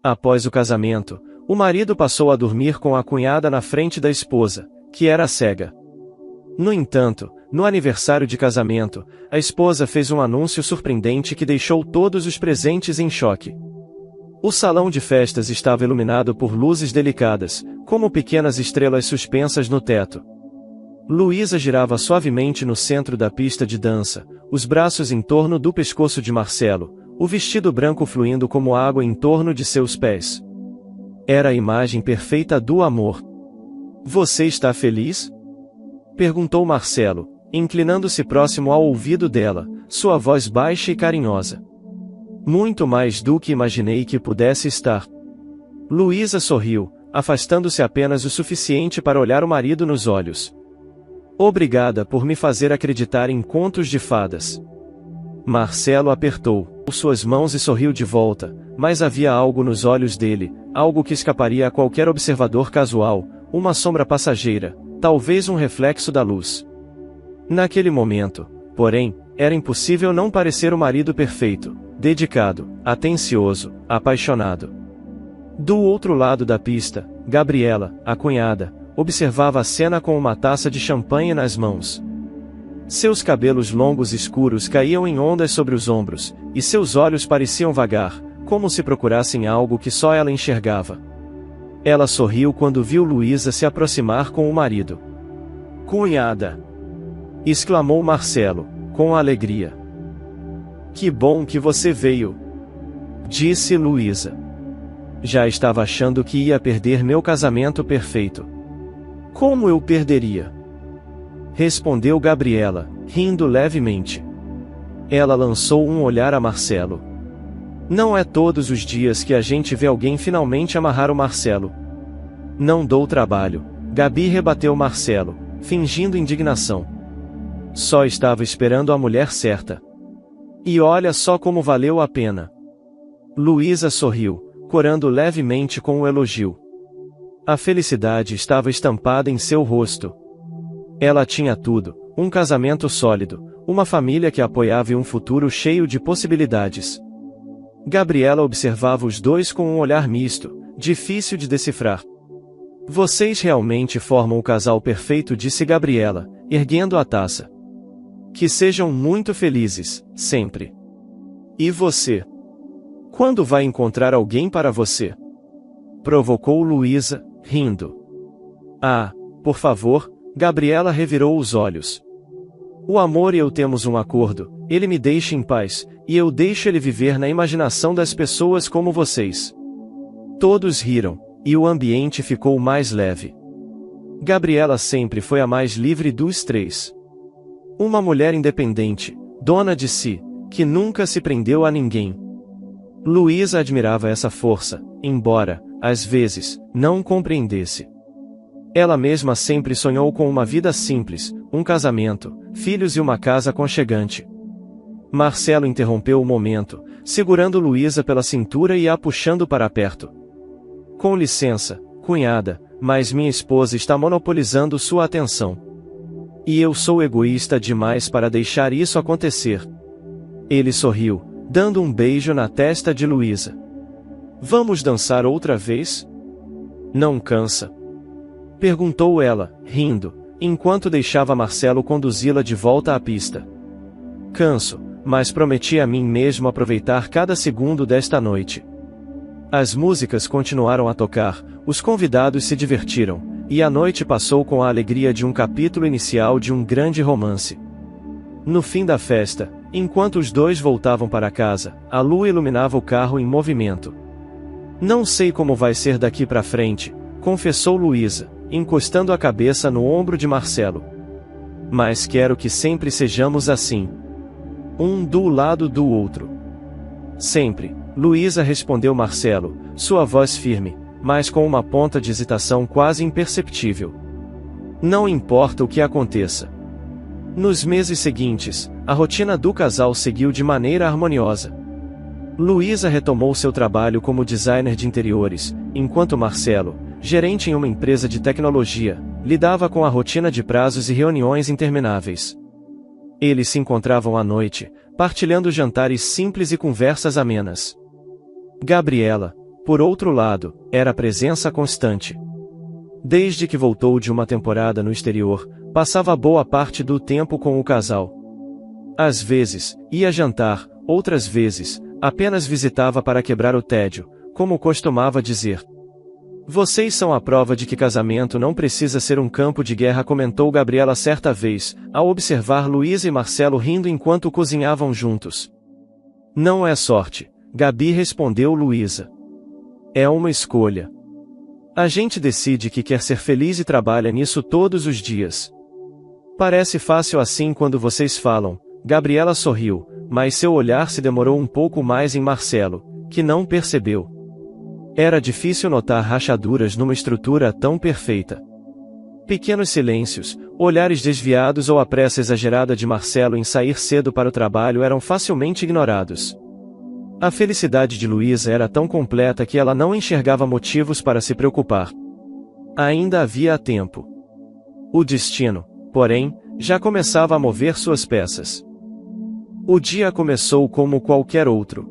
Após o casamento, o marido passou a dormir com a cunhada na frente da esposa, que era cega. No entanto, no aniversário de casamento, a esposa fez um anúncio surpreendente que deixou todos os presentes em choque. O salão de festas estava iluminado por luzes delicadas, como pequenas estrelas suspensas no teto. Luísa girava suavemente no centro da pista de dança, os braços em torno do pescoço de Marcelo, o vestido branco fluindo como água em torno de seus pés. Era a imagem perfeita do amor. "Você está feliz?" perguntou Marcelo, inclinando-se próximo ao ouvido dela, sua voz baixa e carinhosa. "Muito mais do que imaginei que pudesse estar." Luísa sorriu, afastando-se apenas o suficiente para olhar o marido nos olhos. "Obrigada por me fazer acreditar em contos de fadas." Marcelo apertou suas mãos e sorriu de volta, mas havia algo nos olhos dele, algo que escaparia a qualquer observador casual, uma sombra passageira, talvez um reflexo da luz. Naquele momento, porém, era impossível não parecer o marido perfeito, dedicado, atencioso, apaixonado. Do outro lado da pista, Gabriela, a cunhada, observava a cena com uma taça de champanhe nas mãos. Seus cabelos longos escuros caíam em ondas sobre os ombros, e seus olhos pareciam vagar, como se procurassem algo que só ela enxergava. Ela sorriu quando viu Luísa se aproximar com o marido. "Cunhada!" exclamou Marcelo, com alegria. "Que bom que você veio!" disse Luísa. "Já estava achando que ia perder meu casamento perfeito." "Como eu perderia?" respondeu Gabriela, rindo levemente. Ela lançou um olhar a Marcelo. "Não é todos os dias que a gente vê alguém finalmente amarrar o Marcelo." "Não dou trabalho", Gabi rebateu Marcelo, fingindo indignação. "Só estava esperando a mulher certa. E olha só como valeu a pena." Luísa sorriu, corando levemente com o elogio. A felicidade estava estampada em seu rosto. Ela tinha tudo: um casamento sólido, uma família que a apoiava e um futuro cheio de possibilidades. Gabriela observava os dois com um olhar misto, difícil de decifrar. "Vocês realmente formam o casal perfeito", disse Gabriela, erguendo a taça. "Que sejam muito felizes, sempre." "E você? Quando vai encontrar alguém para você?" provocou Luísa, rindo. "Ah, por favor." Gabriela revirou os olhos. "O amor e eu temos um acordo, ele me deixa em paz, e eu deixo ele viver na imaginação das pessoas como vocês." Todos riram, e o ambiente ficou mais leve. Gabriela sempre foi a mais livre dos três. Uma mulher independente, dona de si, que nunca se prendeu a ninguém. Luísa admirava essa força, embora, às vezes, não compreendesse. Ela mesma sempre sonhou com uma vida simples, um casamento, filhos e uma casa aconchegante. Marcelo interrompeu o momento, segurando Luísa pela cintura e a puxando para perto. "Com licença, cunhada, mas minha esposa está monopolizando sua atenção. E eu sou egoísta demais para deixar isso acontecer." Ele sorriu, dando um beijo na testa de Luísa. "Vamos dançar outra vez? Não cansa?" perguntou ela, rindo, enquanto deixava Marcelo conduzi-la de volta à pista. "Canso, mas prometi a mim mesmo aproveitar cada segundo desta noite." As músicas continuaram a tocar, os convidados se divertiram, e a noite passou com a alegria de um capítulo inicial de um grande romance. No fim da festa, enquanto os dois voltavam para casa, a lua iluminava o carro em movimento. "Não sei como vai ser daqui para frente", confessou Luísa, encostando a cabeça no ombro de Marcelo. "Mas quero que sempre sejamos assim. Um do lado do outro." "Sempre", Luísa respondeu Marcelo, sua voz firme, mas com uma ponta de hesitação quase imperceptível. "Não importa o que aconteça." Nos meses seguintes, a rotina do casal seguiu de maneira harmoniosa. Luísa retomou seu trabalho como designer de interiores, enquanto Marcelo, gerente em uma empresa de tecnologia, lidava com a rotina de prazos e reuniões intermináveis. Eles se encontravam à noite, partilhando jantares simples e conversas amenas. Gabriela, por outro lado, era presença constante. Desde que voltou de uma temporada no exterior, passava boa parte do tempo com o casal. Às vezes, ia jantar, outras vezes, apenas visitava para quebrar o tédio, como costumava dizer. Vocês são a prova de que casamento não precisa ser um campo de guerra, comentou Gabriela certa vez, ao observar Luísa e Marcelo rindo enquanto cozinhavam juntos. Não é sorte, Gabi, respondeu Luísa. É uma escolha. A gente decide que quer ser feliz e trabalha nisso todos os dias. Parece fácil assim quando vocês falam, Gabriela sorriu, mas seu olhar se demorou um pouco mais em Marcelo, que não percebeu. Era difícil notar rachaduras numa estrutura tão perfeita. Pequenos silêncios, olhares desviados ou a pressa exagerada de Marcelo em sair cedo para o trabalho eram facilmente ignorados. A felicidade de Luísa era tão completa que ela não enxergava motivos para se preocupar. Ainda havia tempo. O destino, porém, já começava a mover suas peças. O dia começou como qualquer outro.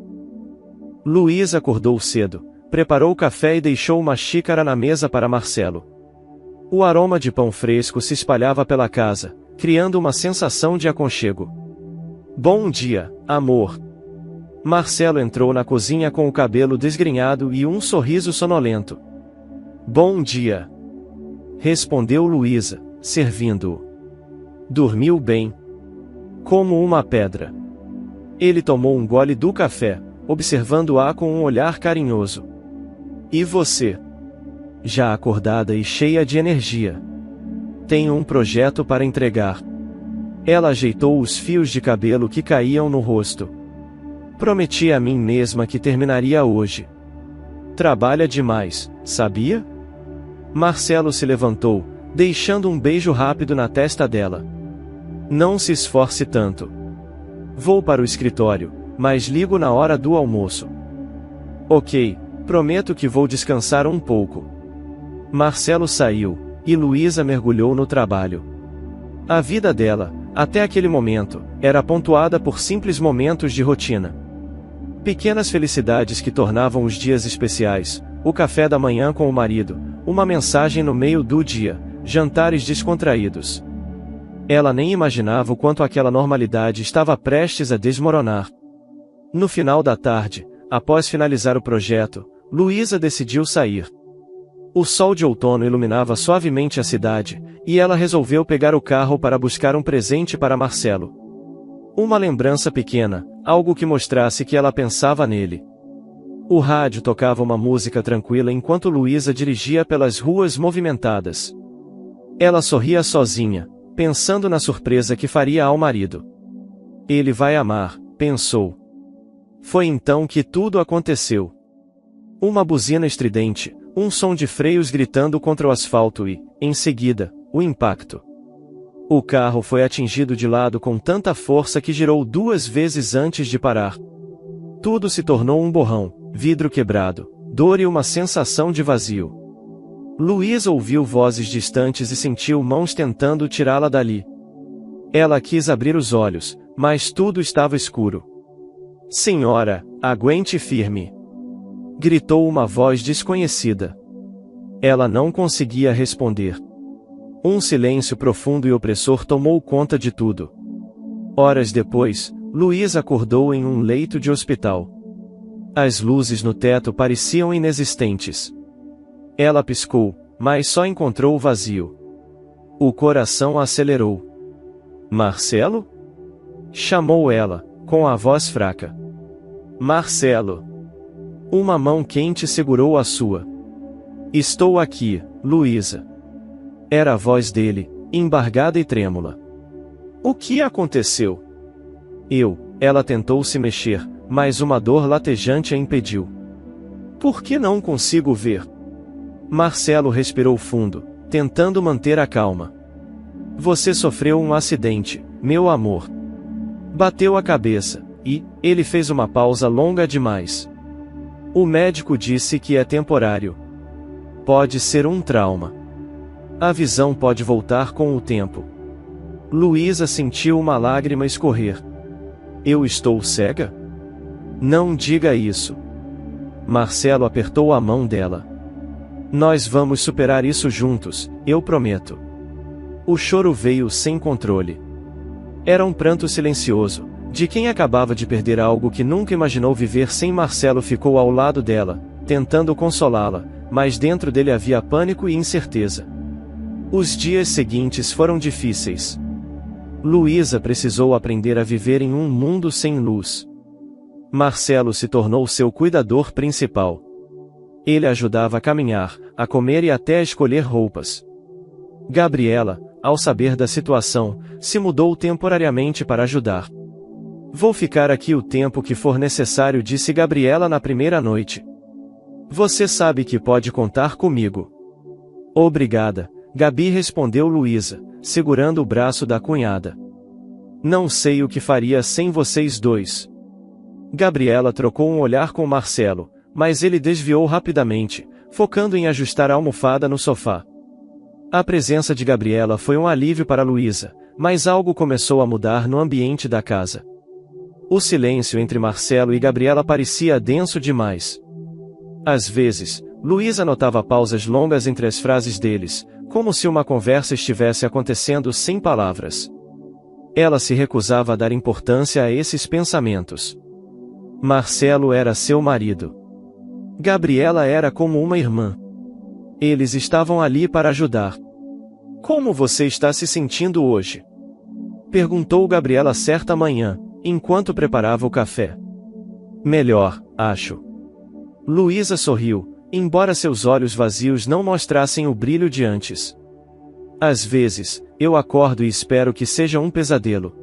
Luísa acordou cedo, preparou o café e deixou uma xícara na mesa para Marcelo. O aroma de pão fresco se espalhava pela casa, criando uma sensação de aconchego. Bom dia, amor. Marcelo entrou na cozinha com o cabelo desgrenhado e um sorriso sonolento. Bom dia. Respondeu Luísa, servindo-o. Dormiu bem. Como uma pedra. Ele tomou um gole do café, observando-a com um olhar carinhoso. E você? Já acordada e cheia de energia. Tenho um projeto para entregar. Ela ajeitou os fios de cabelo que caíam no rosto. Prometi a mim mesma que terminaria hoje. Trabalha demais, sabia? Marcelo se levantou, deixando um beijo rápido na testa dela. Não se esforce tanto. Vou para o escritório, mas ligo na hora do almoço. Ok, prometo que vou descansar um pouco. Marcelo saiu, e Luísa mergulhou no trabalho. A vida dela, até aquele momento, era pontuada por simples momentos de rotina. Pequenas felicidades que tornavam os dias especiais, o café da manhã com o marido, uma mensagem no meio do dia, jantares descontraídos. Ela nem imaginava o quanto aquela normalidade estava prestes a desmoronar. No final da tarde, após finalizar o projeto, Luísa decidiu sair. O sol de outono iluminava suavemente a cidade, e ela resolveu pegar o carro para buscar um presente para Marcelo. Uma lembrança pequena, algo que mostrasse que ela pensava nele. O rádio tocava uma música tranquila enquanto Luísa dirigia pelas ruas movimentadas. Ela sorria sozinha, pensando na surpresa que faria ao marido. Ele vai amar, pensou. Foi então que tudo aconteceu. Uma buzina estridente, um som de freios gritando contra o asfalto e, em seguida, o impacto. O carro foi atingido de lado com tanta força que girou 2 vezes antes de parar. Tudo se tornou um borrão, vidro quebrado, dor e uma sensação de vazio. Luísa ouviu vozes distantes e sentiu mãos tentando tirá-la dali. Ela quis abrir os olhos, mas tudo estava escuro. Senhora, aguente firme! Gritou uma voz desconhecida. Ela não conseguia responder. Um silêncio profundo e opressor tomou conta de tudo. Horas depois, Luísa acordou em um leito de hospital. As luzes no teto pareciam inexistentes. Ela piscou, mas só encontrou o vazio. O coração acelerou. Marcelo? Chamou ela, com a voz fraca. Marcelo! Uma mão quente segurou a sua. Estou aqui, Luísa. Era a voz dele, embargada e trêmula. O que aconteceu? Ela tentou se mexer, mas uma dor latejante a impediu. Por que não consigo ver? Marcelo respirou fundo, tentando manter a calma. Você sofreu um acidente, meu amor. Bateu a cabeça, e, ele fez uma pausa longa demais. O médico disse que é temporário. Pode ser um trauma. A visão pode voltar com o tempo. Luísa sentiu uma lágrima escorrer. Eu estou cega? Não diga isso. Marcelo apertou a mão dela. Nós vamos superar isso juntos, eu prometo. O choro veio sem controle. Era um pranto silencioso, de quem acabava de perder algo que nunca imaginou viver sem. Marcelo ficou ao lado dela, tentando consolá-la, mas dentro dele havia pânico e incerteza. Os dias seguintes foram difíceis. Luísa precisou aprender a viver em um mundo sem luz. Marcelo se tornou seu cuidador principal. Ele ajudava a caminhar, a comer e até a escolher roupas. Gabriela, ao saber da situação, se mudou temporariamente para ajudar. Vou ficar aqui o tempo que for necessário, disse Gabriela na primeira noite. Você sabe que pode contar comigo. Obrigada, Gabi, respondeu Luísa, segurando o braço da cunhada. Não sei o que faria sem vocês dois. Gabriela trocou um olhar com Marcelo, mas ele desviou rapidamente, focando em ajustar a almofada no sofá. A presença de Gabriela foi um alívio para Luísa, mas algo começou a mudar no ambiente da casa. O silêncio entre Marcelo e Gabriela parecia denso demais. Às vezes, Luísa notava pausas longas entre as frases deles, como se uma conversa estivesse acontecendo sem palavras. Ela se recusava a dar importância a esses pensamentos. Marcelo era seu marido. Gabriela era como uma irmã. Eles estavam ali para ajudar. Como você está se sentindo hoje? Perguntou Gabriela certa manhã, enquanto preparava o café. Melhor, acho. Luísa sorriu, embora seus olhos vazios não mostrassem o brilho de antes. Às vezes, eu acordo e espero que seja um pesadelo.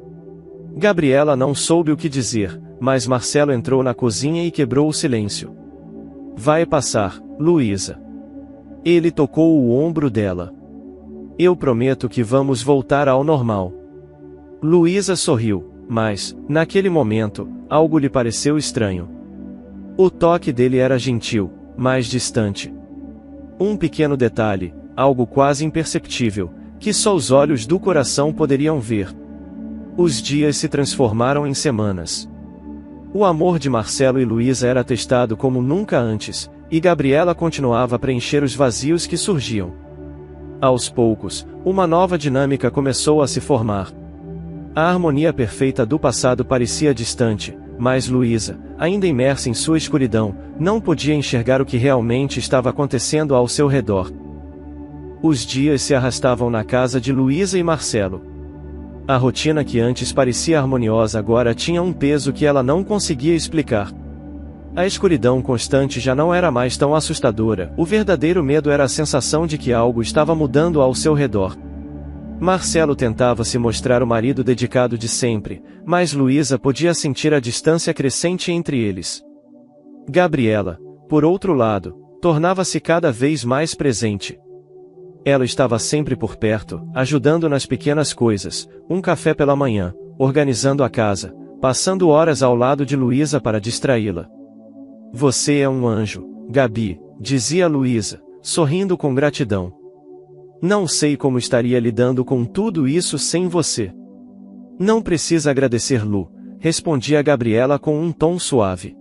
Gabriela não soube o que dizer, mas Marcelo entrou na cozinha e quebrou o silêncio. Vai passar, Luísa. Ele tocou o ombro dela. Eu prometo que vamos voltar ao normal. Luísa sorriu, mas, naquele momento, algo lhe pareceu estranho. O toque dele era gentil, mas distante. Um pequeno detalhe, algo quase imperceptível, que só os olhos do coração poderiam ver. Os dias se transformaram em semanas. O amor de Marcelo e Luísa era testado como nunca antes, e Gabriela continuava a preencher os vazios que surgiam. Aos poucos, uma nova dinâmica começou a se formar. A harmonia perfeita do passado parecia distante, mas Luísa, ainda imersa em sua escuridão, não podia enxergar o que realmente estava acontecendo ao seu redor. Os dias se arrastavam na casa de Luísa e Marcelo. A rotina que antes parecia harmoniosa agora tinha um peso que ela não conseguia explicar. A escuridão constante já não era mais tão assustadora, o verdadeiro medo era a sensação de que algo estava mudando ao seu redor. Marcelo tentava se mostrar o marido dedicado de sempre, mas Luísa podia sentir a distância crescente entre eles. Gabriela, por outro lado, tornava-se cada vez mais presente. Ela estava sempre por perto, ajudando nas pequenas coisas, um café pela manhã, organizando a casa, passando horas ao lado de Luísa para distraí-la. Você é um anjo, Gabi, dizia Luísa, sorrindo com gratidão. Não sei como estaria lidando com tudo isso sem você. Não precisa agradecer, Lu, respondia Gabriela com um tom suave.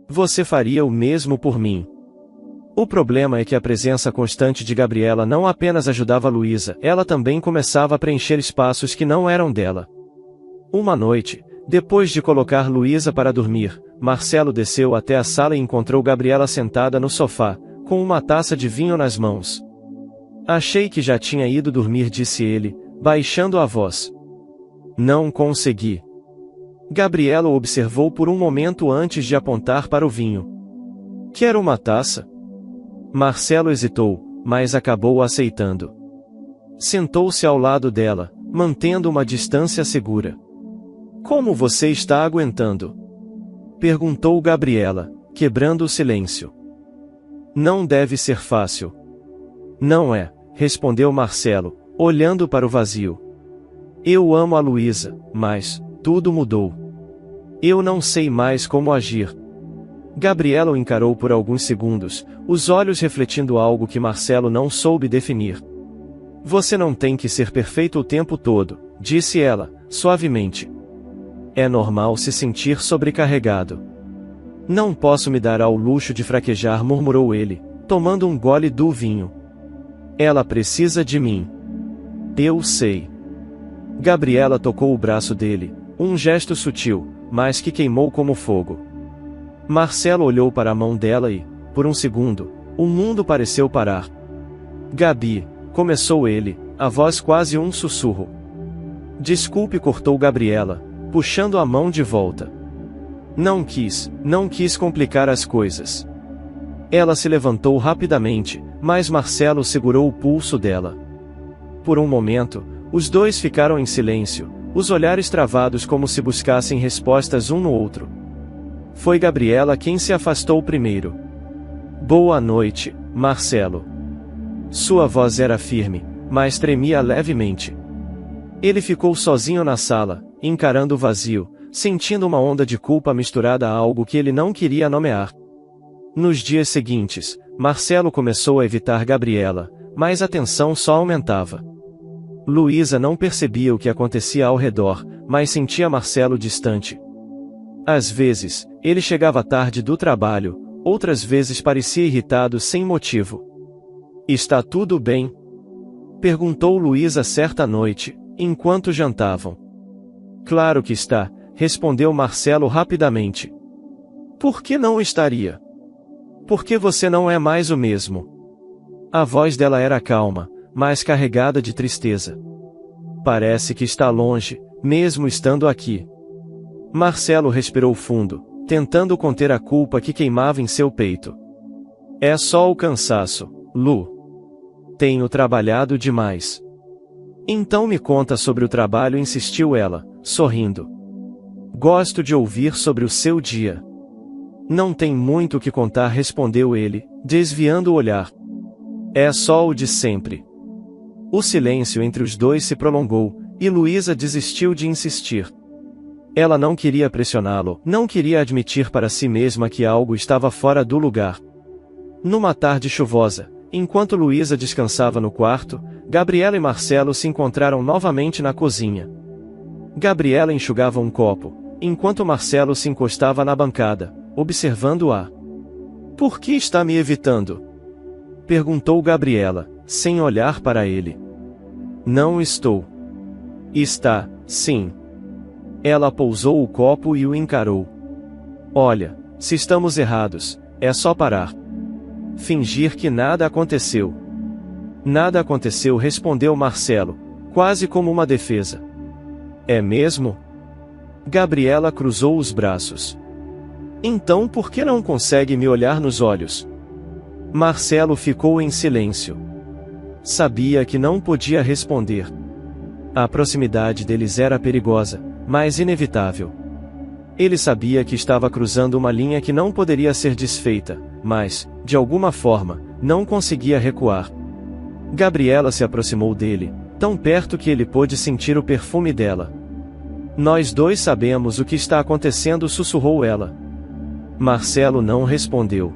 Você faria o mesmo por mim. O problema é que a presença constante de Gabriela não apenas ajudava Luísa, ela também começava a preencher espaços que não eram dela. Uma noite, depois de colocar Luísa para dormir, Marcelo desceu até a sala e encontrou Gabriela sentada no sofá, com uma taça de vinho nas mãos. Achei que já tinha ido dormir, disse ele, baixando a voz. Não consegui. Gabriela o observou por um momento antes de apontar para o vinho. Quer uma taça? Marcelo hesitou, mas acabou aceitando. Sentou-se ao lado dela, mantendo uma distância segura. Como você está aguentando? Perguntou Gabriela, quebrando o silêncio. Não deve ser fácil. Não é, respondeu Marcelo, olhando para o vazio. Eu amo a Luísa, mas tudo mudou. Eu não sei mais como agir. Gabriela o encarou por alguns segundos, os olhos refletindo algo que Marcelo não soube definir. Você não tem que ser perfeito o tempo todo, disse ela, suavemente. É normal se sentir sobrecarregado. Não posso me dar ao luxo de fraquejar, murmurou ele, tomando um gole do vinho. Ela precisa de mim. Eu sei. Gabriela tocou o braço dele, um gesto sutil, mas que queimou como fogo. Marcelo olhou para a mão dela e, por um segundo, o mundo pareceu parar. Gabi, começou ele, a voz quase um sussurro. Desculpe, cortou Gabriela, puxando a mão de volta. Não quis complicar as coisas. Ela se levantou rapidamente, mas Marcelo segurou o pulso dela. Por um momento, os dois ficaram em silêncio, os olhares travados como se buscassem respostas um no outro. Foi Gabriela quem se afastou primeiro. Boa noite, Marcelo. Sua voz era firme, mas tremia levemente. Ele ficou sozinho na sala, encarando o vazio, sentindo uma onda de culpa misturada a algo que ele não queria nomear. Nos dias seguintes, Marcelo começou a evitar Gabriela, mas a tensão só aumentava. Luísa não percebia o que acontecia ao redor, mas sentia Marcelo distante. Às vezes, ele chegava tarde do trabalho, outras vezes parecia irritado sem motivo. Está tudo bem? Perguntou Luísa certa noite, enquanto jantavam. Claro que está, respondeu Marcelo rapidamente. Por que não estaria? Porque você não é mais o mesmo. A voz dela era calma, mas carregada de tristeza. Parece que está longe, mesmo estando aqui. Marcelo respirou fundo, tentando conter a culpa que queimava em seu peito. É só o cansaço, Lu. Tenho trabalhado demais. Então me conta sobre o trabalho, insistiu ela, sorrindo. Gosto de ouvir sobre o seu dia. Não tem muito o que contar, respondeu ele, desviando o olhar. É só o de sempre. O silêncio entre os dois se prolongou, e Luísa desistiu de insistir. Ela não queria pressioná-lo, não queria admitir para si mesma que algo estava fora do lugar. Numa tarde chuvosa, enquanto Luísa descansava no quarto, Gabriela e Marcelo se encontraram novamente na cozinha. Gabriela enxugava um copo, enquanto Marcelo se encostava na bancada, observando-a. Por que está me evitando? Perguntou Gabriela, sem olhar para ele. Não estou. Está, sim. Ela pousou o copo e o encarou. Olha, se estamos errados, é só parar. Fingir que nada aconteceu. Nada aconteceu, respondeu Marcelo, quase como uma defesa. É mesmo? Gabriela cruzou os braços. Então por que não consegue me olhar nos olhos? Marcelo ficou em silêncio. Sabia que não podia responder. A proximidade deles era perigosa, mas inevitável. Ele sabia que estava cruzando uma linha que não poderia ser desfeita, mas, de alguma forma, não conseguia recuar. Gabriela se aproximou dele, tão perto que ele pôde sentir o perfume dela. Nós dois sabemos o que está acontecendo, sussurrou ela. Marcelo não respondeu.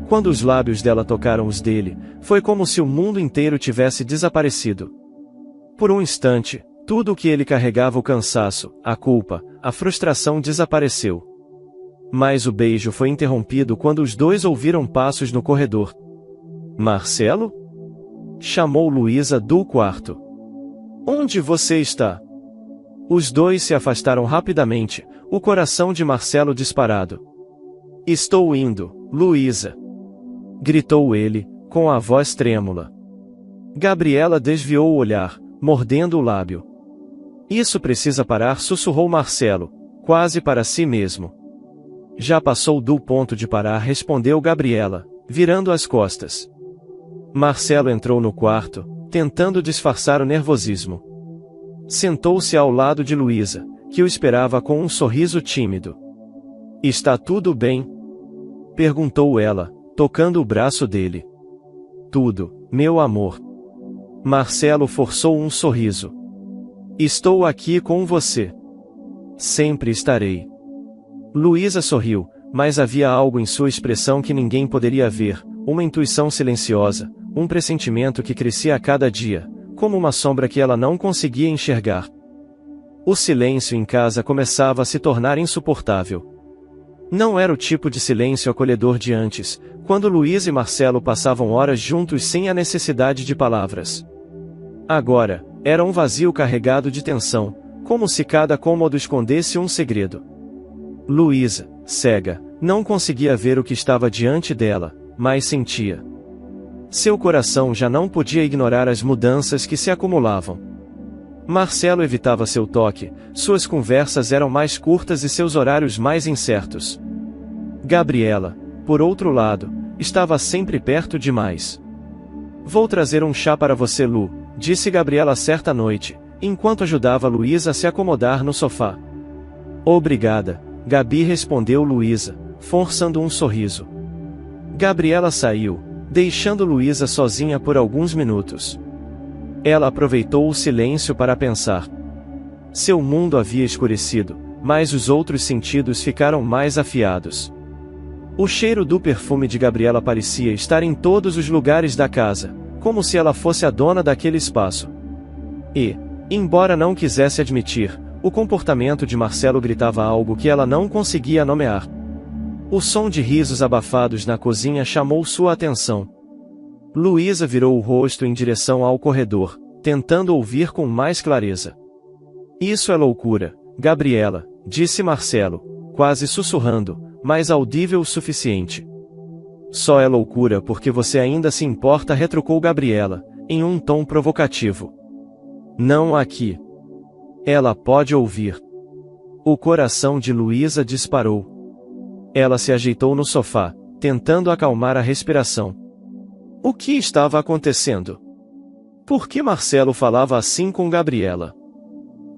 Quando os lábios dela tocaram os dele, foi como se o mundo inteiro tivesse desaparecido. Por um instante, tudo o que ele carregava, o cansaço, a culpa, a frustração, desapareceu. Mas o beijo foi interrompido quando os dois ouviram passos no corredor. Marcelo? Chamou Luísa do quarto. Onde você está? Os dois se afastaram rapidamente, o coração de Marcelo disparado. Estou indo, Luísa. Gritou ele, com a voz trêmula. Gabriela desviou o olhar, mordendo o lábio. Isso precisa parar, sussurrou Marcelo, quase para si mesmo. Já passou do ponto de parar, respondeu Gabriela, virando as costas. Marcelo entrou no quarto, tentando disfarçar o nervosismo. Sentou-se ao lado de Luísa, que o esperava com um sorriso tímido. Está tudo bem? Perguntou ela, tocando o braço dele. Tudo, meu amor. Marcelo forçou um sorriso. Estou aqui com você. Sempre estarei. Luísa sorriu, mas havia algo em sua expressão que ninguém poderia ver, uma intuição silenciosa, um pressentimento que crescia a cada dia, como uma sombra que ela não conseguia enxergar. O silêncio em casa começava a se tornar insuportável. Não era o tipo de silêncio acolhedor de antes, quando Luísa e Marcelo passavam horas juntos sem a necessidade de palavras. Agora, era um vazio carregado de tensão, como se cada cômodo escondesse um segredo. Luísa, cega, não conseguia ver o que estava diante dela, mas sentia. Seu coração já não podia ignorar as mudanças que se acumulavam. Marcelo evitava seu toque, suas conversas eram mais curtas e seus horários mais incertos. Gabriela, por outro lado, estava sempre perto demais. Vou trazer um chá para você, Lu, disse Gabriela certa noite, enquanto ajudava Luísa a se acomodar no sofá. Obrigada, Gabi, respondeu Luísa, forçando um sorriso. Gabriela saiu, deixando Luísa sozinha por alguns minutos. Ela aproveitou o silêncio para pensar. Seu mundo havia escurecido, mas os outros sentidos ficaram mais afiados. O cheiro do perfume de Gabriela parecia estar em todos os lugares da casa, como se ela fosse a dona daquele espaço. E, embora não quisesse admitir, o comportamento de Marcelo gritava algo que ela não conseguia nomear. O som de risos abafados na cozinha chamou sua atenção. Luísa virou o rosto em direção ao corredor, tentando ouvir com mais clareza. Isso é loucura, Gabriela, disse Marcelo, quase sussurrando, mas audível o suficiente. Só é loucura porque você ainda se importa, retrucou Gabriela, em um tom provocativo. Não aqui. Ela pode ouvir. O coração de Luísa disparou. Ela se ajeitou no sofá, tentando acalmar a respiração. O que estava acontecendo? Por que Marcelo falava assim com Gabriela?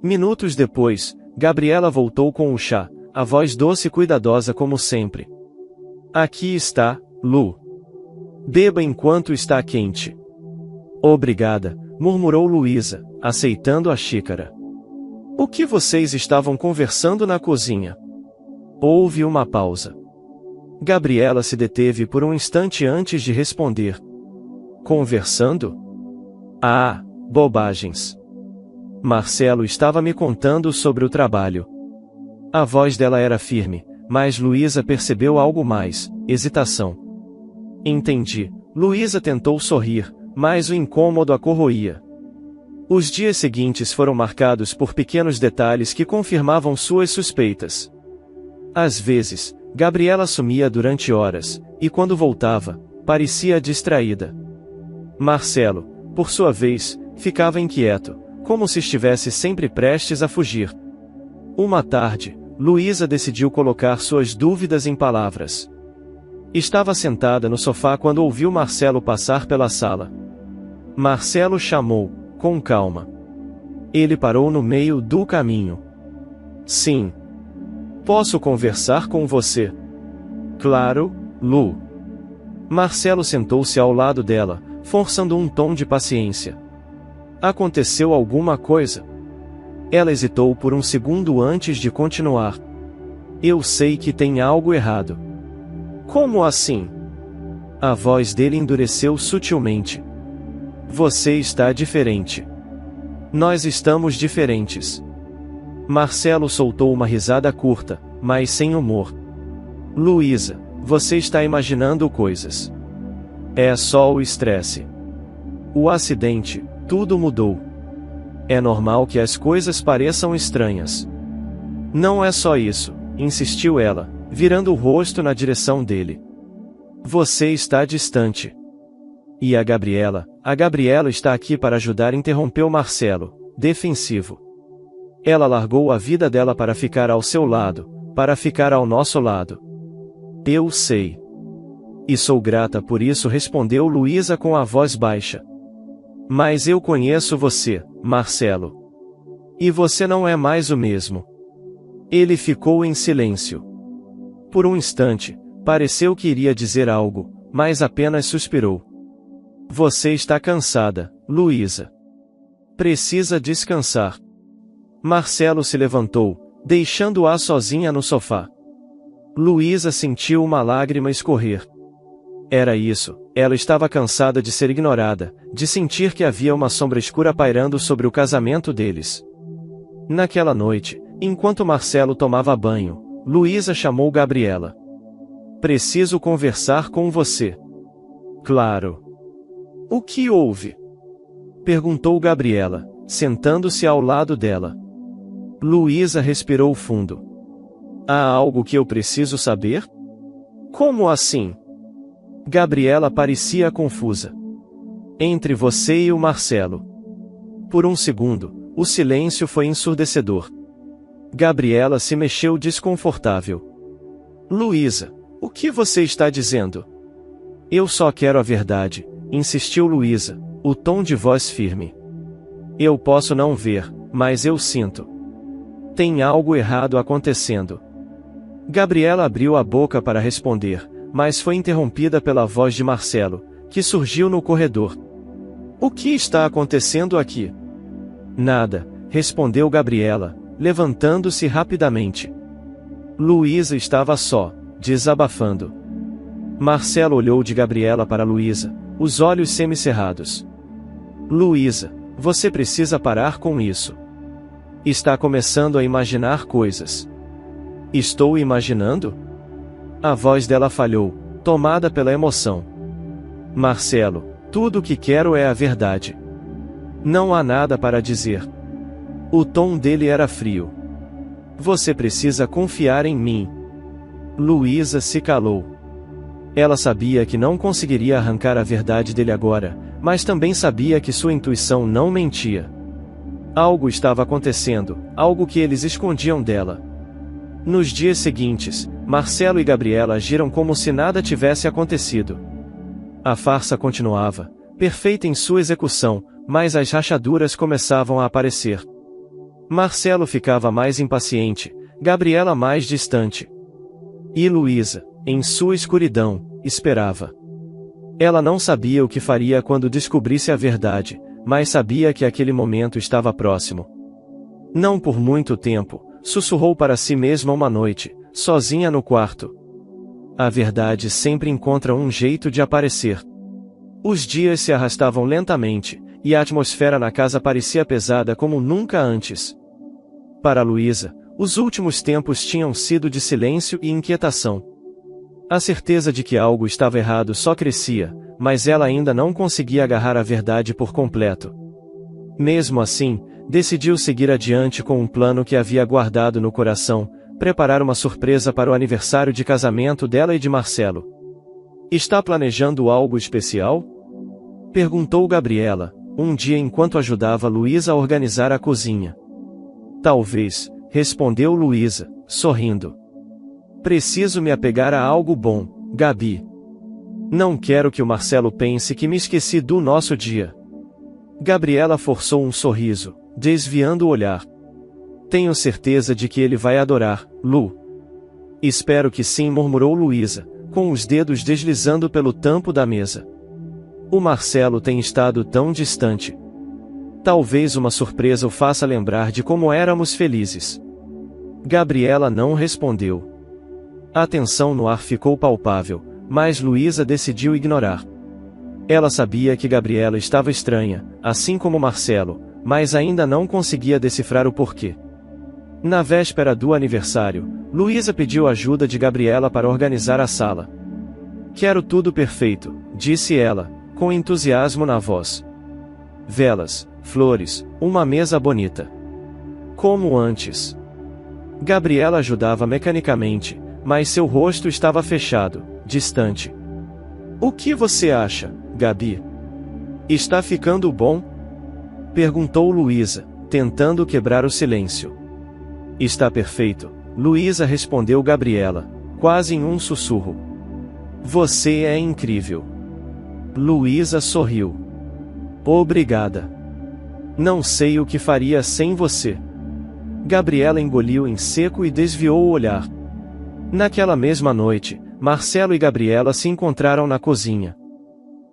Minutos depois, Gabriela voltou com o chá, a voz doce e cuidadosa como sempre. Aqui está, Lu. Beba enquanto está quente. Obrigada, murmurou Luísa, aceitando a xícara. O que vocês estavam conversando na cozinha? Houve uma pausa. Gabriela se deteve por um instante antes de responder. Conversando? Ah, bobagens. Marcelo estava me contando sobre o trabalho. A voz dela era firme, mas Luísa percebeu algo mais, hesitação. Entendi. Luísa tentou sorrir, mas o incômodo a corroía. Os dias seguintes foram marcados por pequenos detalhes que confirmavam suas suspeitas. Às vezes, Gabriela sumia durante horas, e quando voltava, parecia distraída. Marcelo, por sua vez, ficava inquieto, como se estivesse sempre prestes a fugir. Uma tarde, Luísa decidiu colocar suas dúvidas em palavras. Estava sentada no sofá quando ouviu Marcelo passar pela sala. Marcelo chamou, com calma. Ele parou no meio do caminho. Sim. Posso conversar com você? Claro, Lu. Marcelo sentou-se ao lado dela, forçando um tom de paciência. Aconteceu alguma coisa? Ela hesitou por um segundo antes de continuar. Eu sei que tem algo errado. Como assim? A voz dele endureceu sutilmente. Você está diferente. Nós estamos diferentes. Marcelo soltou uma risada curta, mas sem humor. Luísa, você está imaginando coisas. É só o estresse. O acidente, tudo mudou. É normal que as coisas pareçam estranhas. Não é só isso, insistiu ela, virando o rosto na direção dele. Você está distante. E a Gabriela está aqui para ajudar, interrompeu Marcelo, defensivo. Ela largou a vida dela para ficar ao seu lado, para ficar ao nosso lado. Eu sei. E sou grata por isso, respondeu Luísa com a voz baixa. Mas eu conheço você, Marcelo. E você não é mais o mesmo. Ele ficou em silêncio. Por um instante, pareceu que iria dizer algo, mas apenas suspirou. Você está cansada, Luísa. Precisa descansar. Marcelo se levantou, deixando-a sozinha no sofá. Luísa sentiu uma lágrima escorrer. Era isso, ela estava cansada de ser ignorada, de sentir que havia uma sombra escura pairando sobre o casamento deles. Naquela noite, enquanto Marcelo tomava banho, Luísa chamou Gabriela. Preciso conversar com você. Claro. O que houve? Perguntou Gabriela, sentando-se ao lado dela. Luísa respirou fundo. Há algo que eu preciso saber? Como assim? Gabriela parecia confusa. Entre você e o Marcelo. Por um segundo, o silêncio foi ensurdecedor. Gabriela se mexeu desconfortável. Luísa, o que você está dizendo? Eu só quero a verdade, insistiu Luísa, o tom de voz firme. Eu posso não ver, mas eu sinto. Tem algo errado acontecendo. Gabriela abriu a boca para responder, mas foi interrompida pela voz de Marcelo, que surgiu no corredor. O que está acontecendo aqui? Nada, respondeu Gabriela, levantando-se rapidamente. Luísa estava só, desabafando. Marcelo olhou de Gabriela para Luísa, os olhos semicerrados. Luísa, você precisa parar com isso. Está começando a imaginar coisas. Estou imaginando? A voz dela falhou, tomada pela emoção. Marcelo, tudo o que quero é a verdade. Não há nada para dizer. O tom dele era frio. Você precisa confiar em mim. Luísa se calou. Ela sabia que não conseguiria arrancar a verdade dele agora, mas também sabia que sua intuição não mentia. Algo estava acontecendo, algo que eles escondiam dela. Nos dias seguintes, Marcelo e Gabriela agiram como se nada tivesse acontecido. A farsa continuava, perfeita em sua execução, mas as rachaduras começavam a aparecer. Marcelo ficava mais impaciente, Gabriela mais distante. E Luísa, em sua escuridão, esperava. Ela não sabia o que faria quando descobrisse a verdade, mas sabia que aquele momento estava próximo. Não por muito tempo, sussurrou para si mesma uma noite, sozinha no quarto. A verdade sempre encontra um jeito de aparecer. Os dias se arrastavam lentamente, e a atmosfera na casa parecia pesada como nunca antes. Para Luísa, os últimos tempos tinham sido de silêncio e inquietação. A certeza de que algo estava errado só crescia, mas ela ainda não conseguia agarrar a verdade por completo. Mesmo assim, decidiu seguir adiante com um plano que havia guardado no coração, preparar uma surpresa para o aniversário de casamento dela e de Marcelo. Está planejando algo especial? Perguntou Gabriela, um dia enquanto ajudava Luísa a organizar a cozinha. Talvez, respondeu Luísa, sorrindo. Preciso me apegar a algo bom, Gabi. Não quero que o Marcelo pense que me esqueci do nosso dia. Gabriela forçou um sorriso, desviando o olhar. Tenho certeza de que ele vai adorar, Lu. Espero que sim, murmurou Luísa, com os dedos deslizando pelo tampo da mesa. O Marcelo tem estado tão distante. Talvez uma surpresa o faça lembrar de como éramos felizes. Gabriela não respondeu. A tensão no ar ficou palpável, mas Luísa decidiu ignorar. Ela sabia que Gabriela estava estranha, assim como Marcelo, mas ainda não conseguia decifrar o porquê. Na véspera do aniversário, Luísa pediu ajuda de Gabriela para organizar a sala. Quero tudo perfeito, disse ela, com entusiasmo na voz. Velas, flores, uma mesa bonita. Como antes. Gabriela ajudava mecanicamente, mas seu rosto estava fechado, distante. O que você acha, Gabi? Está ficando bom? Perguntou Luísa, tentando quebrar o silêncio. Está perfeito, Luísa respondeu Gabriela, quase em um sussurro. Você é incrível. Luísa sorriu. Obrigada. Não sei o que faria sem você. Gabriela engoliu em seco e desviou o olhar. Naquela mesma noite, Marcelo e Gabriela se encontraram na cozinha.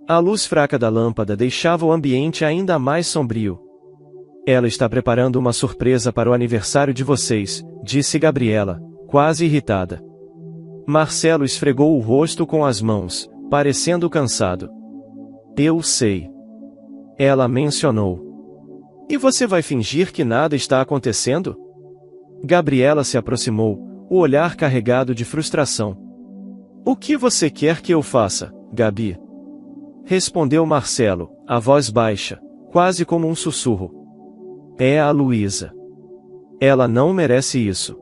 A luz fraca da lâmpada deixava o ambiente ainda mais sombrio. Ela está preparando uma surpresa para o aniversário de vocês, disse Gabriela, quase irritada. Marcelo esfregou o rosto com as mãos, parecendo cansado. Eu sei. Ela mencionou. E você vai fingir que nada está acontecendo? Gabriela se aproximou, o olhar carregado de frustração. O que você quer que eu faça, Gabi? Respondeu Marcelo, a voz baixa, quase como um sussurro. É a Luísa. Ela não merece isso.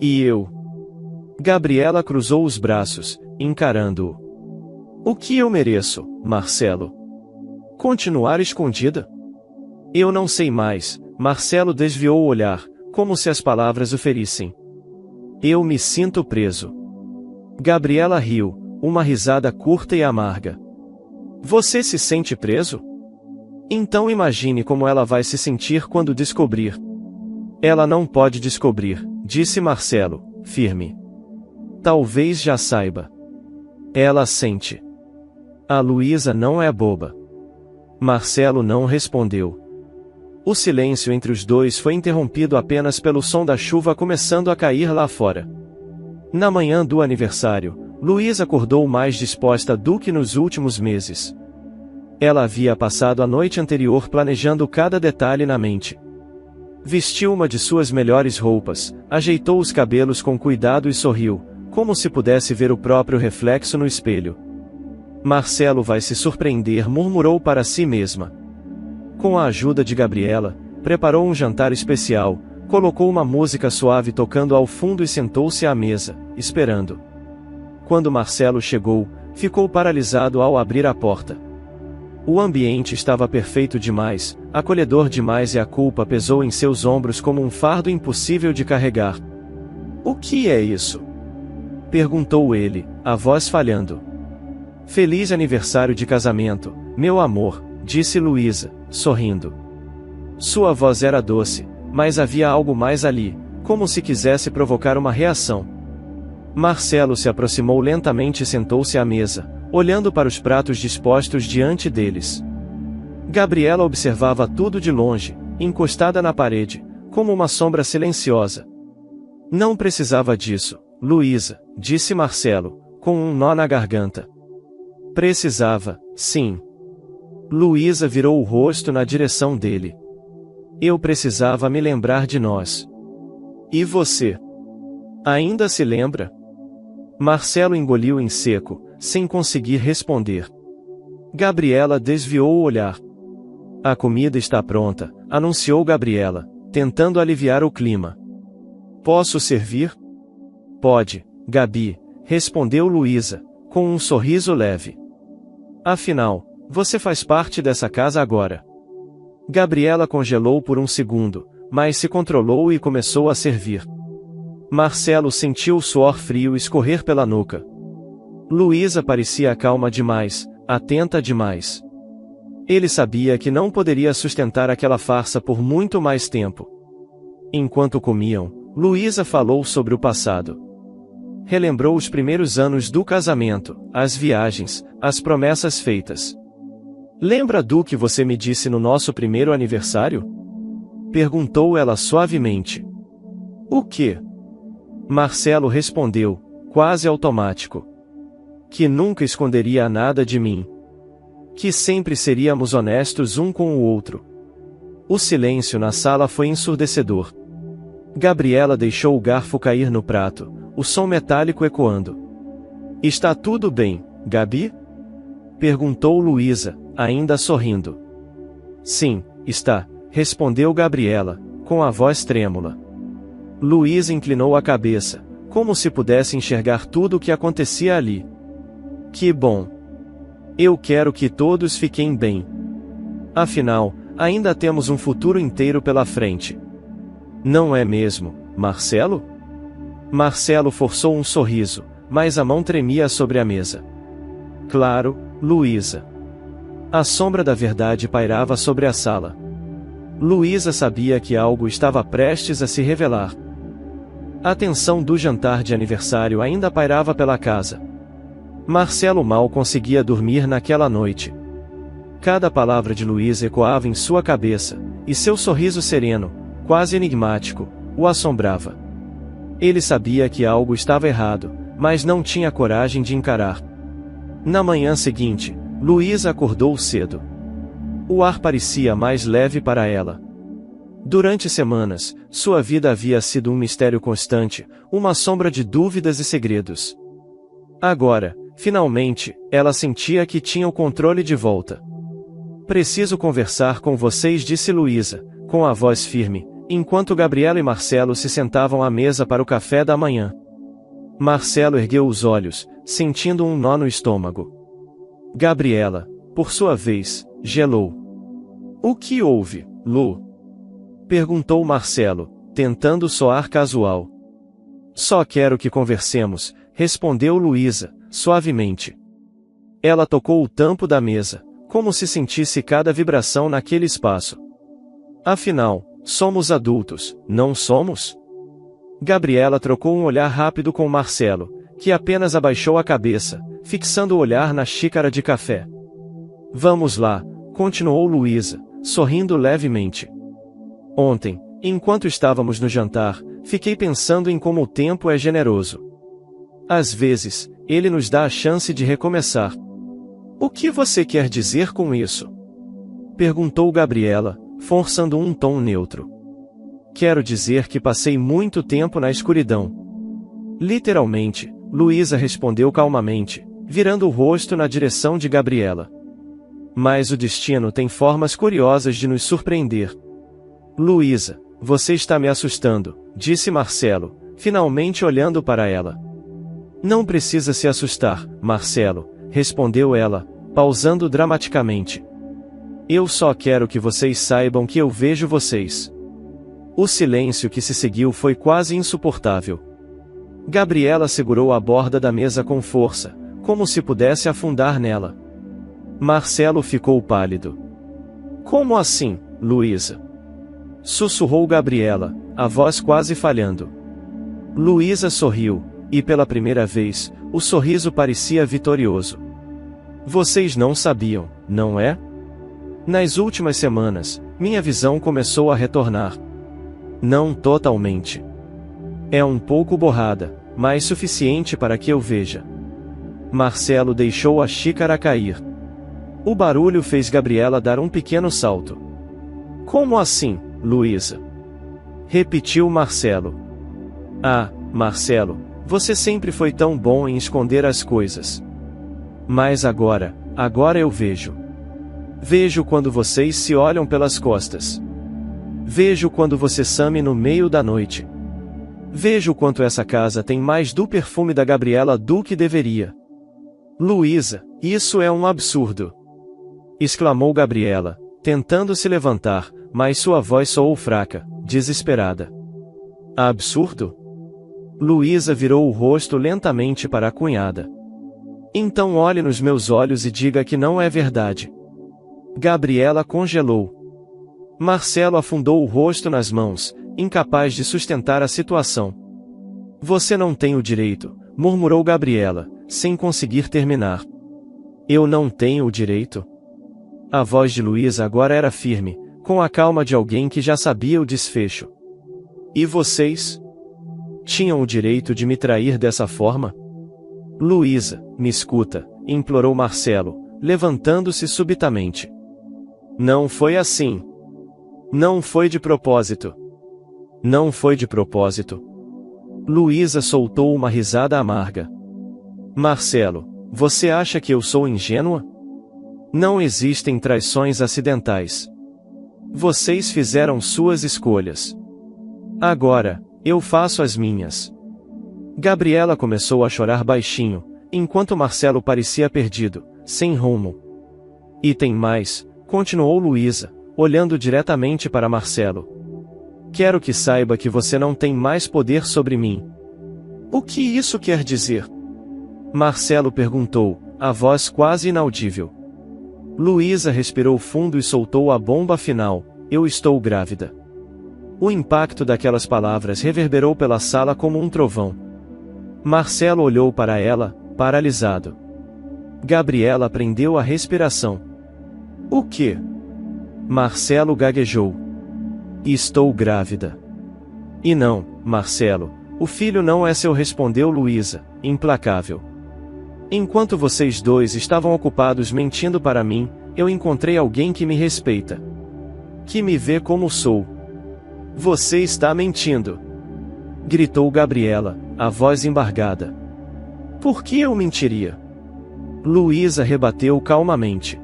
E eu? Gabriela cruzou os braços, encarando-o. O que eu mereço, Marcelo? Continuar escondida? Eu não sei mais. Marcelo desviou o olhar, como se as palavras o ferissem. Eu me sinto preso. Gabriela riu, uma risada curta e amarga. Você se sente preso? Então imagine como ela vai se sentir quando descobrir. Ela não pode descobrir, disse Marcelo, firme. Talvez já saiba. Ela sente. A Luísa não é boba. Marcelo não respondeu. O silêncio entre os dois foi interrompido apenas pelo som da chuva começando a cair lá fora. Na manhã do aniversário, Luísa acordou mais disposta do que nos últimos meses. Ela havia passado a noite anterior planejando cada detalhe na mente. Vestiu uma de suas melhores roupas, ajeitou os cabelos com cuidado e sorriu, como se pudesse ver o próprio reflexo no espelho. Marcelo vai se surpreender, murmurou para si mesma. Com a ajuda de Gabriela, preparou um jantar especial, colocou uma música suave tocando ao fundo e sentou-se à mesa, esperando. Quando Marcelo chegou, ficou paralisado ao abrir a porta. O ambiente estava perfeito demais, acolhedor demais e a culpa pesou em seus ombros como um fardo impossível de carregar. O que é isso? Perguntou ele, a voz falhando. Feliz aniversário de casamento, meu amor, disse Luísa, sorrindo. Sua voz era doce, mas havia algo mais ali, como se quisesse provocar uma reação. Marcelo se aproximou lentamente e sentou-se à mesa, olhando para os pratos dispostos diante deles. Gabriela observava tudo de longe, encostada na parede, como uma sombra silenciosa. Não precisava disso, Luísa, disse Marcelo, com um nó na garganta. Precisava, sim. Luísa virou o rosto na direção dele. Eu precisava me lembrar de nós. E você? Ainda se lembra? Marcelo engoliu em seco, sem conseguir responder. Gabriela desviou o olhar. A comida está pronta, anunciou Gabriela, tentando aliviar o clima. Posso servir? Pode, Gabi, respondeu Luísa, com um sorriso leve. Afinal, você faz parte dessa casa agora. Gabriela congelou por um segundo, mas se controlou e começou a servir. Marcelo sentiu o suor frio escorrer pela nuca. Luísa parecia calma demais, atenta demais. Ele sabia que não poderia sustentar aquela farsa por muito mais tempo. Enquanto comiam, Luísa falou sobre o passado. Relembrou os primeiros anos do casamento, as viagens, as promessas feitas. Lembra do que você me disse no nosso primeiro aniversário? Perguntou ela suavemente. O quê? Marcelo respondeu, quase automático. Que nunca esconderia nada de mim. Que sempre seríamos honestos um com o outro. O silêncio na sala foi ensurdecedor. Gabriela deixou o garfo cair no prato, o som metálico ecoando. Está tudo bem, Gabi? Perguntou Luísa, ainda sorrindo. Sim, está, respondeu Gabriela, com a voz trêmula. Luísa inclinou a cabeça, como se pudesse enxergar tudo o que acontecia ali. Que bom! Eu quero que todos fiquem bem. Afinal, ainda temos um futuro inteiro pela frente. Não é mesmo, Marcelo? Marcelo forçou um sorriso, mas a mão tremia sobre a mesa. Claro, Luísa. A sombra da verdade pairava sobre a sala. Luísa sabia que algo estava prestes a se revelar. A tensão do jantar de aniversário ainda pairava pela casa. Marcelo mal conseguia dormir naquela noite. Cada palavra de Luísa ecoava em sua cabeça, e seu sorriso sereno, quase enigmático, o assombrava. Ele sabia que algo estava errado, mas não tinha coragem de encarar. Na manhã seguinte, Luísa acordou cedo. O ar parecia mais leve para ela. Durante semanas, sua vida havia sido um mistério constante, uma sombra de dúvidas e segredos. Agora, finalmente, ela sentia que tinha o controle de volta. Preciso conversar com vocês, disse Luísa, com a voz firme, enquanto Gabriela e Marcelo se sentavam à mesa para o café da manhã. Marcelo ergueu os olhos, sentindo um nó no estômago. Gabriela, por sua vez, gelou. O que houve, Lu? Perguntou Marcelo, tentando soar casual. Só quero que conversemos, respondeu Luísa, suavemente. Ela tocou o tampo da mesa, como se sentisse cada vibração naquele espaço. Afinal, somos adultos, não somos? Gabriela trocou um olhar rápido com Marcelo, que apenas abaixou a cabeça, fixando o olhar na xícara de café. Vamos lá, continuou Luísa, sorrindo levemente. Ontem, enquanto estávamos no jantar, fiquei pensando em como o tempo é generoso. Às vezes, ele nos dá a chance de recomeçar. O que você quer dizer com isso? Perguntou Gabriela, forçando um tom neutro. Quero dizer que passei muito tempo na escuridão. Literalmente, Luísa respondeu calmamente, virando o rosto na direção de Gabriela. Mas o destino tem formas curiosas de nos surpreender. Luísa, você está me assustando, disse Marcelo, finalmente olhando para ela. Não precisa se assustar, Marcelo, respondeu ela, pausando dramaticamente. Eu só quero que vocês saibam que eu vejo vocês. O silêncio que se seguiu foi quase insuportável. Gabriela segurou a borda da mesa com força, como se pudesse afundar nela. Marcelo ficou pálido. Como assim, Luísa? Sussurrou Gabriela, a voz quase falhando. Luísa sorriu, e pela primeira vez, o sorriso parecia vitorioso. Vocês não sabiam, não é? Nas últimas semanas, minha visão começou a retornar. Não totalmente. É um pouco borrada, mas suficiente para que eu veja. Marcelo deixou a xícara cair. O barulho fez Gabriela dar um pequeno salto. Como assim, Luísa? Repetiu Marcelo. Ah, Marcelo, você sempre foi tão bom em esconder as coisas. Mas agora eu vejo. Vejo quando vocês se olham pelas costas. Vejo quando você some no meio da noite. Vejo quanto essa casa tem mais do perfume da Gabriela do que deveria. Luísa, isso é um absurdo! Exclamou Gabriela, tentando se levantar, mas sua voz soou fraca, desesperada. Absurdo? Luísa virou o rosto lentamente para a cunhada. Então olhe nos meus olhos e diga que não é verdade. Gabriela congelou. Marcelo afundou o rosto nas mãos, incapaz de sustentar a situação. Você não tem o direito, murmurou Gabriela, sem conseguir terminar. Eu não tenho o direito? A voz de Luísa agora era firme, com a calma de alguém que já sabia o desfecho. E vocês? Tinham o direito de me trair dessa forma? Luísa, me escuta, implorou Marcelo, levantando-se subitamente. Não foi assim. Não foi de propósito. Não foi de propósito. Luísa soltou uma risada amarga. Marcelo, você acha que eu sou ingênua? Não existem traições acidentais. Vocês fizeram suas escolhas. Agora, eu faço as minhas. Gabriela começou a chorar baixinho, enquanto Marcelo parecia perdido, sem rumo. E tem mais, continuou Luísa, olhando diretamente para Marcelo. Quero que saiba que você não tem mais poder sobre mim. O que isso quer dizer? Marcelo perguntou, a voz quase inaudível. Luísa respirou fundo e soltou a bomba final, eu estou grávida. O impacto daquelas palavras reverberou pela sala como um trovão. Marcelo olhou para ela, paralisado. Gabriela prendeu a respiração. O quê? Marcelo gaguejou. Estou grávida. E não, Marcelo, o filho não é seu, respondeu Luísa, implacável. Enquanto vocês dois estavam ocupados mentindo para mim, eu encontrei alguém que me respeita. Que me vê como sou. Você está mentindo! Gritou Gabriela, a voz embargada. Por que eu mentiria? Luísa rebateu calmamente.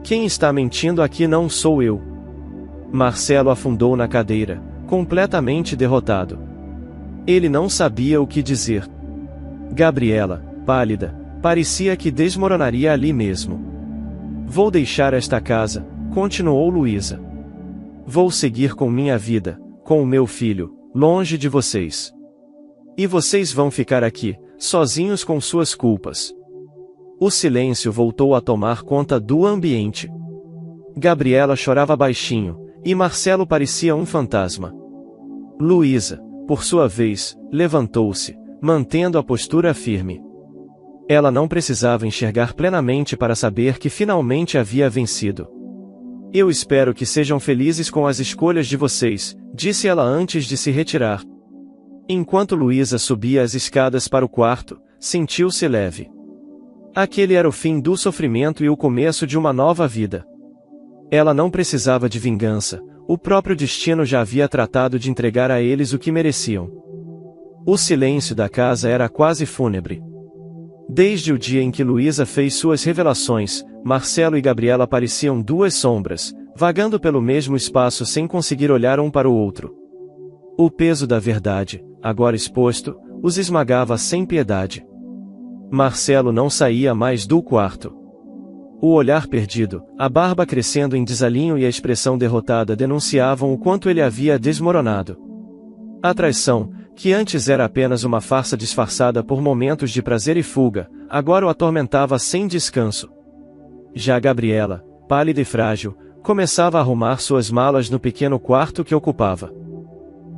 Quem está mentindo aqui não sou eu. Marcelo afundou na cadeira, completamente derrotado. Ele não sabia o que dizer. Gabriela, pálida, parecia que desmoronaria ali mesmo. Vou deixar esta casa, continuou Luísa. Vou seguir com minha vida, com o meu filho, longe de vocês. E vocês vão ficar aqui, sozinhos com suas culpas. O silêncio voltou a tomar conta do ambiente. Gabriela chorava baixinho, e Marcelo parecia um fantasma. Luísa, por sua vez, levantou-se, mantendo a postura firme. Ela não precisava enxergar plenamente para saber que finalmente havia vencido. Eu espero que sejam felizes com as escolhas de vocês, disse ela antes de se retirar. Enquanto Luísa subia as escadas para o quarto, sentiu-se leve. Aquele era o fim do sofrimento e o começo de uma nova vida. Ela não precisava de vingança, o próprio destino já havia tratado de entregar a eles o que mereciam. O silêncio da casa era quase fúnebre. Desde o dia em que Luísa fez suas revelações, Marcelo e Gabriela pareciam duas sombras, vagando pelo mesmo espaço sem conseguir olhar um para o outro. O peso da verdade, agora exposto, os esmagava sem piedade. Marcelo não saía mais do quarto. O olhar perdido, a barba crescendo em desalinho e a expressão derrotada denunciavam o quanto ele havia desmoronado. A traição, que antes era apenas uma farsa disfarçada por momentos de prazer e fuga, agora o atormentava sem descanso. Já Gabriela, pálida e frágil, começava a arrumar suas malas no pequeno quarto que ocupava.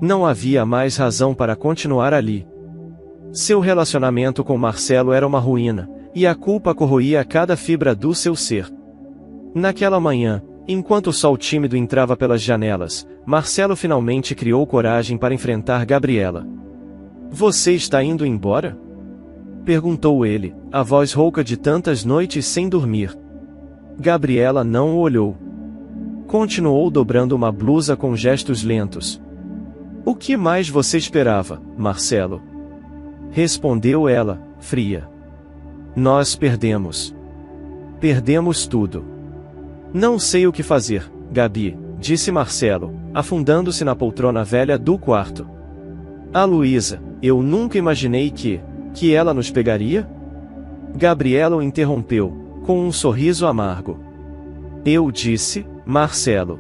Não havia mais razão para continuar ali. Seu relacionamento com Marcelo era uma ruína, e a culpa corroía cada fibra do seu ser. Naquela manhã, enquanto o sol tímido entrava pelas janelas, Marcelo finalmente criou coragem para enfrentar Gabriela. Você está indo embora? Perguntou ele, a voz rouca de tantas noites sem dormir. Gabriela não o olhou. Continuou dobrando uma blusa com gestos lentos. O que mais você esperava, Marcelo? Respondeu ela, fria. Nós perdemos. Perdemos tudo. Não sei o que fazer, Gabi, disse Marcelo, afundando-se na poltrona velha do quarto. A Luísa, eu nunca imaginei que ela nos pegaria? Gabriela o interrompeu, com um sorriso amargo. Eu disse, Marcelo.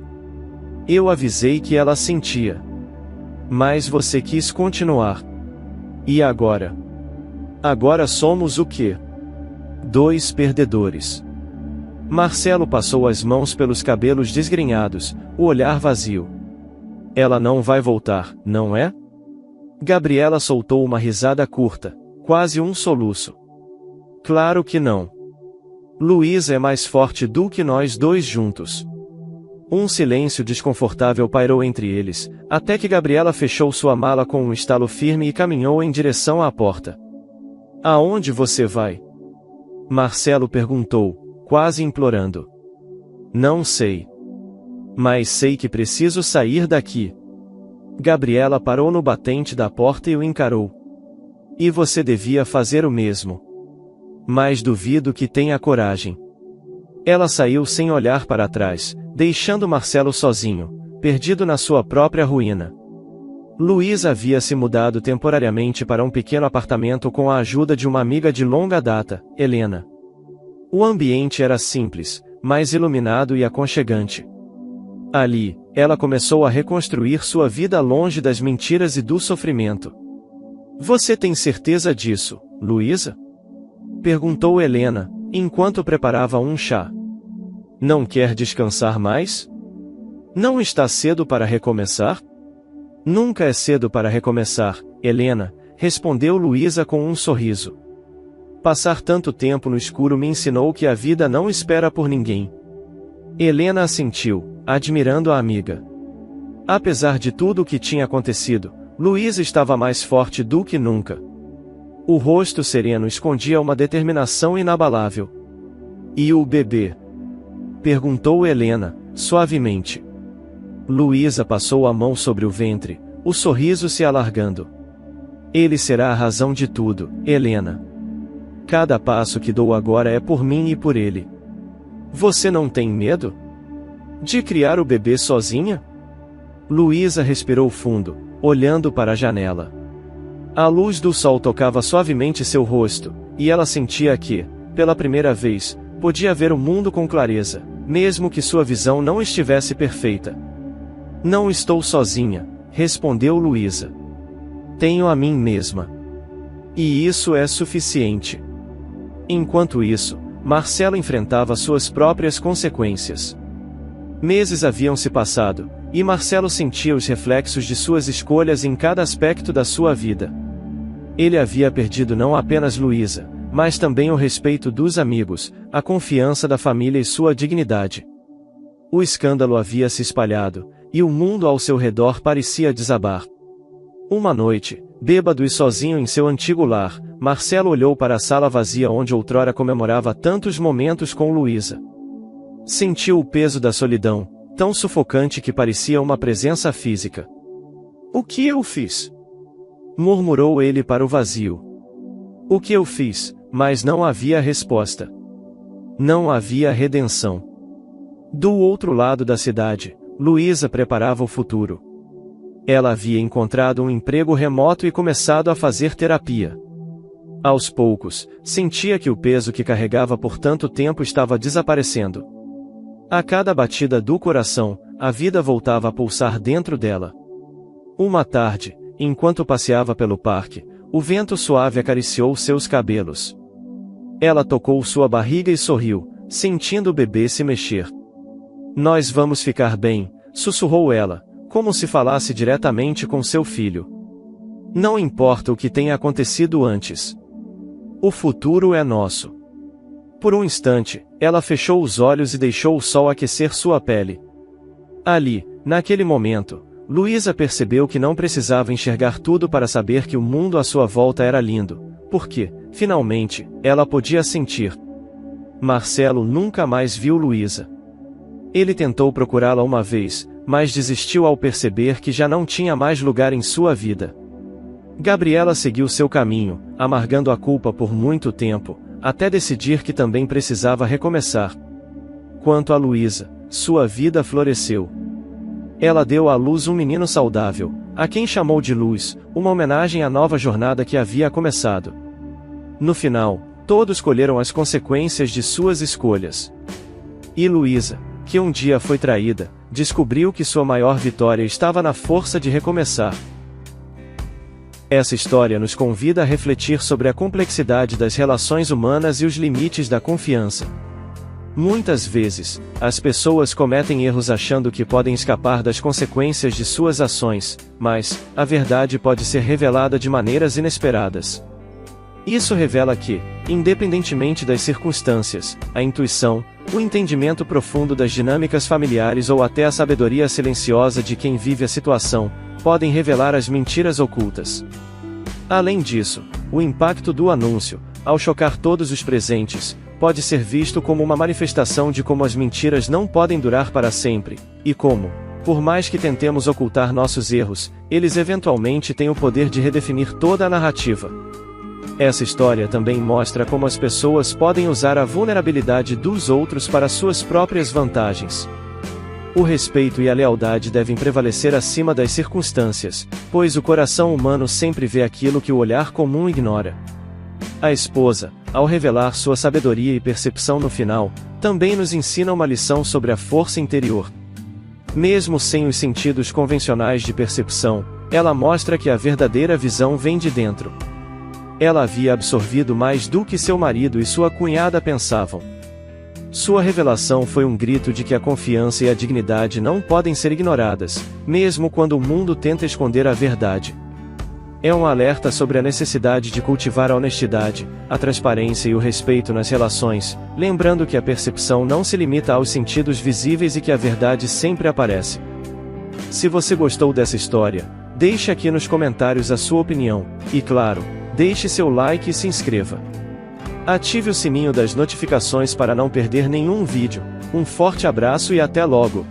Eu avisei que ela sentia. Mas você quis continuar. E agora? Agora somos o quê? Dois perdedores. Marcelo passou as mãos pelos cabelos desgrenhados, o olhar vazio. Ela não vai voltar, não é? Gabriela soltou uma risada curta, quase um soluço. Claro que não. Luísa é mais forte do que nós dois juntos. Um silêncio desconfortável pairou entre eles, até que Gabriela fechou sua mala com um estalo firme e caminhou em direção à porta. Aonde você vai? Marcelo perguntou, quase implorando. Não sei. Mas sei que preciso sair daqui. Gabriela parou no batente da porta e o encarou. E você devia fazer o mesmo. Mas duvido que tenha coragem. Ela saiu sem olhar para trás, deixando Marcelo sozinho, perdido na sua própria ruína. Luísa havia se mudado temporariamente para um pequeno apartamento com a ajuda de uma amiga de longa data, Helena. O ambiente era simples, mas iluminado e aconchegante. Ali, ela começou a reconstruir sua vida longe das mentiras e do sofrimento. Você tem certeza disso, Luísa? Perguntou Helena, enquanto preparava um chá. Não quer descansar mais? Não está cedo para recomeçar? Nunca é cedo para recomeçar, Helena, respondeu Luísa com um sorriso. Passar tanto tempo no escuro me ensinou que a vida não espera por ninguém. Helena assentiu, admirando a amiga. Apesar de tudo o que tinha acontecido, Luísa estava mais forte do que nunca. O rosto sereno escondia uma determinação inabalável. E o bebê? Perguntou Helena, suavemente. Luísa passou a mão sobre o ventre, o sorriso se alargando. Ele será a razão de tudo, Helena. Cada passo que dou agora é por mim e por ele. Você não tem medo de criar o bebê sozinha? Luísa respirou fundo, olhando para a janela. A luz do sol tocava suavemente seu rosto, e ela sentia que, pela primeira vez, podia ver o mundo com clareza, mesmo que sua visão não estivesse perfeita. Não estou sozinha, respondeu Luísa. Tenho a mim mesma. E isso é suficiente. Enquanto isso, Marcelo enfrentava suas próprias consequências. Meses haviam se passado, e Marcelo sentia os reflexos de suas escolhas em cada aspecto da sua vida. Ele havia perdido não apenas Luísa, mas também o respeito dos amigos, a confiança da família e sua dignidade. O escândalo havia se espalhado, e o mundo ao seu redor parecia desabar. Uma noite, bêbado e sozinho em seu antigo lar, Marcelo olhou para a sala vazia onde outrora comemorava tantos momentos com Luísa. Sentiu o peso da solidão, tão sufocante que parecia uma presença física. O que eu fiz? Murmurou ele para o vazio. O que eu fiz? Mas não havia resposta. Não havia redenção. Do outro lado da cidade, Luísa preparava o futuro. Ela havia encontrado um emprego remoto e começado a fazer terapia. Aos poucos, sentia que o peso que carregava por tanto tempo estava desaparecendo. A cada batida do coração, a vida voltava a pulsar dentro dela. Uma tarde, enquanto passeava pelo parque, o vento suave acariciou seus cabelos. Ela tocou sua barriga e sorriu, sentindo o bebê se mexer. Nós vamos ficar bem, sussurrou ela, como se falasse diretamente com seu filho. Não importa o que tenha acontecido antes. O futuro é nosso. Por um instante, ela fechou os olhos e deixou o sol aquecer sua pele. Ali, naquele momento, Luísa percebeu que não precisava enxergar tudo para saber que o mundo à sua volta era lindo, porque, finalmente, ela podia sentir. Marcelo nunca mais viu Luísa. Ele tentou procurá-la uma vez, mas desistiu ao perceber que já não tinha mais lugar em sua vida. Gabriela seguiu seu caminho, amargando a culpa por muito tempo, até decidir que também precisava recomeçar. Quanto a Luísa, sua vida floresceu. Ela deu à luz um menino saudável, a quem chamou de Luz, uma homenagem à nova jornada que havia começado. No final, todos colheram as consequências de suas escolhas. E Luísa, que um dia foi traída, descobriu que sua maior vitória estava na força de recomeçar. Essa história nos convida a refletir sobre a complexidade das relações humanas e os limites da confiança. Muitas vezes, as pessoas cometem erros achando que podem escapar das consequências de suas ações, mas a verdade pode ser revelada de maneiras inesperadas. Isso revela que, independentemente das circunstâncias, a intuição, o entendimento profundo das dinâmicas familiares ou até a sabedoria silenciosa de quem vive a situação, podem revelar as mentiras ocultas. Além disso, o impacto do anúncio, ao chocar todos os presentes, pode ser visto como uma manifestação de como as mentiras não podem durar para sempre, e como, por mais que tentemos ocultar nossos erros, eles eventualmente têm o poder de redefinir toda a narrativa. Essa história também mostra como as pessoas podem usar a vulnerabilidade dos outros para suas próprias vantagens. O respeito e a lealdade devem prevalecer acima das circunstâncias, pois o coração humano sempre vê aquilo que o olhar comum ignora. A esposa, ao revelar sua sabedoria e percepção no final, também nos ensina uma lição sobre a força interior. Mesmo sem os sentidos convencionais de percepção, ela mostra que a verdadeira visão vem de dentro. Ela havia absorvido mais do que seu marido e sua cunhada pensavam. Sua revelação foi um grito de que a confiança e a dignidade não podem ser ignoradas, mesmo quando o mundo tenta esconder a verdade. É um alerta sobre a necessidade de cultivar a honestidade, a transparência e o respeito nas relações, lembrando que a percepção não se limita aos sentidos visíveis e que a verdade sempre aparece. Se você gostou dessa história, deixe aqui nos comentários a sua opinião, e claro, deixe seu like e se inscreva. Ative o sininho das notificações para não perder nenhum vídeo. Um forte abraço e até logo!